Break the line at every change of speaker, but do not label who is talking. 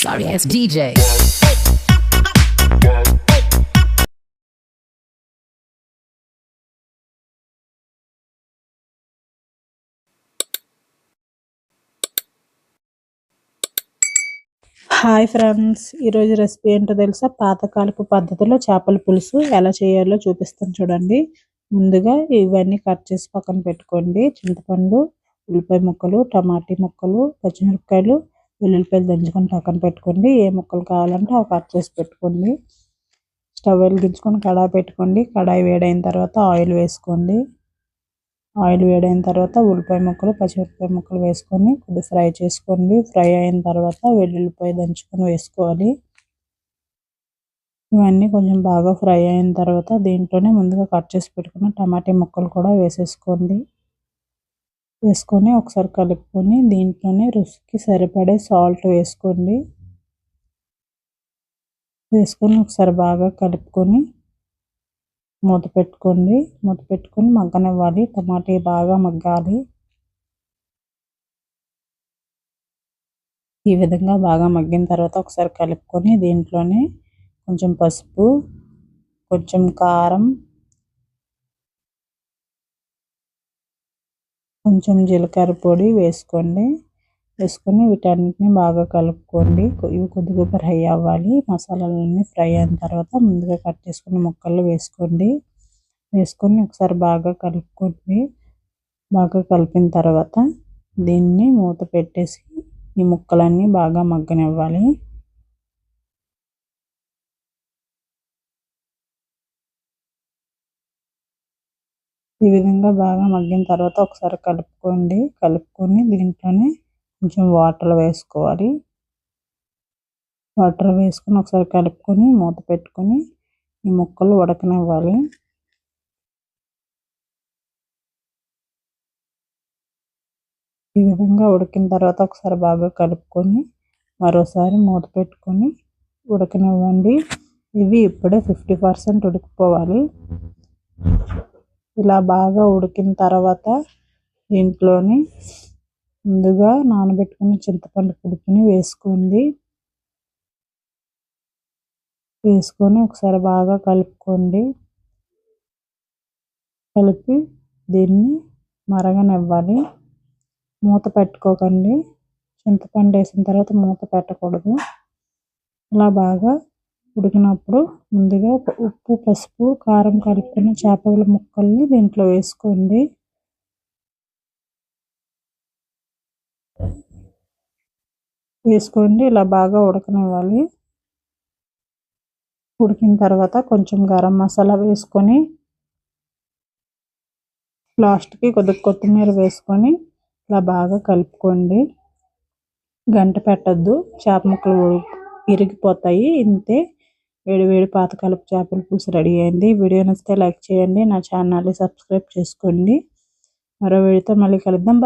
Sorry ass DJ.
Hi friends, ఈరోజు recipe ఏంటో తెలుసా? పాతకాలపు పద్ధతిలో చేపల పులుసు ఎలా చేయాలో చూపిస్తాను చూడండి. ముందుగా ఇవన్నీ కట్ చేసి పక్కన పెట్టుకోండి. చింతపండు, ఉల్లిపాయ ముక్కలు, టమాటీ ముక్కలు, పచ్చిమిరపకాయలు, వెల్లుల్లిపాయలు దంచుకొని పక్కన పెట్టుకోండి. ఏ ముక్కలు కావాలంటే అవి కట్ చేసి పెట్టుకోండి. స్టవ్ వెలిగించుకొని కడాయి పెట్టుకోండి. కడాయి వేడైన తర్వాత ఆయిల్ వేసుకోండి. ఆయిల్ వేడైన తర్వాత ఉల్లిపాయ ముక్కలు, పచ్చిమిరపకాయ ముక్కలు వేసుకొని కొద్దిగా ఫ్రై చేసుకోండి. ఫ్రై అయిన తర్వాత వెల్లుల్లిపాయ దంచుకొని వేసుకోవాలి. ఇవన్నీ కొంచెం బాగా ఫ్రై అయిన తర్వాత దీంట్లోనే ముందుగా కట్ చేసి పెట్టుకున్న టమాటా ముక్కలు కూడా వేసేసుకోండి. వేసుకొని ఒకసారి కలుపుకొని దీంట్లోనే రుచికి సరిపడే సాల్ట్ వేసుకోండి. వేసుకొని ఒకసారి బాగా కలుపుకొని మూత పెట్టుకోండి. మూత పెట్టుకొని మగ్గనివ్వాలి. టమాటా బాగా మగ్గాలి. ఈ విధంగా బాగా మగ్గిన తర్వాత ఒకసారి కలుపుకొని దీంట్లోనే కొంచెం పసుపు, కొంచెం కారం, కొంచెం జీలకర్ర పొడి వేసుకోండి. వేసుకొని వీటన్నిటిని బాగా కలుపుకోండి. ఇవి కొద్దిగా ఫ్రై అవ్వాలి. మసాలాలన్నీ ఫ్రై అయిన తర్వాత ముందుగా కట్ చేసుకున్న ముక్కలు వేసుకోండి. వేసుకొని ఒకసారి బాగా కలుపుకోండి. బాగా కలిపిన తర్వాత దీన్ని మూత పెట్టేసి ఈ ముక్కలన్నీ బాగా మగ్గనివ్వాలి. ఈ విధంగా బాగా మగ్గిన తర్వాత ఒకసారి కలుపుకోండి. కలుపుకొని దీంట్లోనే కొంచెం వాటర్ వేసుకోవాలి. వాటర్ వేసుకొని ఒకసారి కలుపుకొని మూత పెట్టుకొని ఈ ముక్కలు ఉడకనివ్వాలి. ఈ విధంగా ఉడికిన తర్వాత ఒకసారి బాగా కలుపుకొని మరోసారి మూత పెట్టుకొని ఉడకనివ్వండి. ఇవి ఇప్పుడే 50% ఉడికిపోవాలి. ఇలా బాగా ఉడికిన తర్వాత దీంట్లోని ముందుగా నానబెట్టుకున్న చింతపండు పులుపుని వేసుకోండి. వేసుకొని ఒకసారి బాగా కలుపుకోండి. కలిపి దీన్ని మరగనివ్వాలి. మూత పెట్టుకోకండి. చింతపండు వేసిన తర్వాత మూత పెట్టకూడదు. ఇలా బాగా ఉడికినప్పుడు ముందుగా ఉప్పు, పసుపు, కారం కలుపుకున్న చేపల ముక్కల్ని దీంట్లో వేసుకోండి. వేసుకోండి. ఇలా బాగా ఉడకనివ్వాలి. ఉడికిన తర్వాత కొంచెం గరం మసాలా వేసుకొని లాస్ట్కి కొద్దిగా కొత్తిమీర వేసుకొని ఇలా బాగా కలుపుకోండి. గంట పెట్టద్దు, చేప ముక్కలు ఇరిగిపోతాయి. ఇంతే, వేడి వేడి పాతకాలపు చేపల పులుసు రెడీ అయింది. వీడియో నచ్చితే లైక్ చేయండి. నా ఛానల్ని సబ్స్క్రైబ్ చేసుకోండి. మరో వీడియోతో మళ్ళీ కలుద్దాం.